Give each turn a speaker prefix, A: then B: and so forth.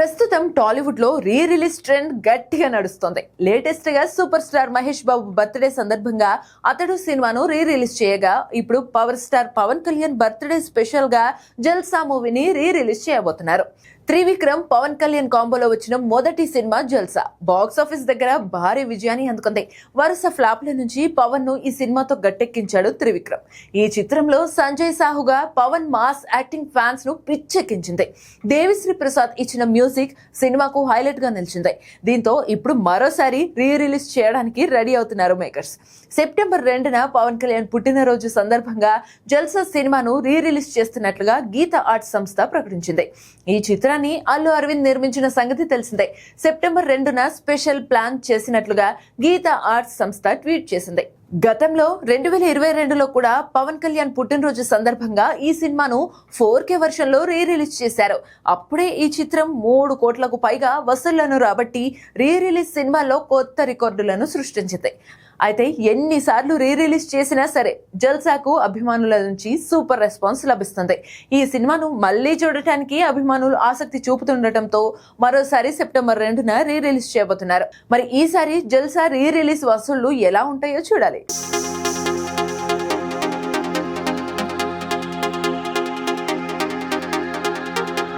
A: ప్రస్తుతం టాలీవుడ్ లో re release trend గట్టిగా నడుస్తుంది. లేటెస్ట్ గా super star Mahesh Babu birthday సందర్భంగా అతడు సినిమాను రీ రిలీజ్ చేయగా, ఇప్పుడు power star Pavan Kalyan birthday special గా జల్సా మూవీని రీ రిలీజ్ చేయబోతున్నారు. త్రివిక్రమ్ పవన్ కళ్యాణ్ కాంబోలో వచ్చిన మొదటి సినిమా జల్సా బాక్స్ ఆఫీస్ దగ్గర భారీ విజయాన్ని అందుకుంది. వరుస ఫ్లాప్ల నుంచి పవన్ ను ఈ సినిమాతో గట్టెక్కించాడు త్రివిక్రమ్. ఈ చిత్రంలో సంజయ్ సాహుగా పవన్ మాస్ యాక్టింగ్ ఫ్యాన్స్ ను పిచ్చెక్కించింది. దేవిశ్రీ ప్రసాద్ ఇచ్చిన మ్యూజిక్ సినిమాకు హైలైట్ గా నిలిచింది. దీంతో ఇప్పుడు మరోసారి రీ రిలీజ్ చేయడానికి రెడీ అవుతున్నారు మేకర్స్. సెప్టెంబర్ 2న పవన్ కళ్యాణ్ పుట్టినరోజు సందర్భంగా జల్సా సినిమాను రీ రిలీజ్ చేస్తున్నట్లుగా గీత ఆర్ట్స్ సంస్థ ప్రకటించింది. ఈ చిత్రాన్ని అల్లు అరవింద్ నిర్మించిన సంగతి తెలిసిందే. సెప్టెంబర్ 2న స్పెషల్ ప్లాన్ చేసినట్లుగా గీత ఆర్ట్స్ సంస్థ ట్వీట్ చేసింది. గతంలో 2022లో కూడా పవన్ కళ్యాణ్ పుట్టినరోజు సందర్భంగా ఈ సినిమాను 4K వర్షన్ లో రీ రిలీజ్ చేశారు. అప్పుడే ఈ చిత్రం 3 కోట్లకు పైగా వసూళ్లను రాబట్టి రీ రిలీజ్ సినిమాలో కొత్త రికార్డులను సృష్టించింది. అయితే ఎన్నిసార్లు రీ రిలీజ్ చేసినా సరే జల్సాకు అభిమానుల నుంచి సూపర్ రెస్పాన్స్ లభిస్తుంది. ఈ సినిమాను మళ్లీ చూడటానికి అభిమానులు ఆసక్తి చూపుతుండటంతో మరోసారి సెప్టెంబర్ 2న రీ రిలీజ్ చేయబోతున్నారు. మరి ఈసారి జల్సా రీ రిలీజ్ వసూళ్లు ఎలా ఉంటాయో చూడాలి.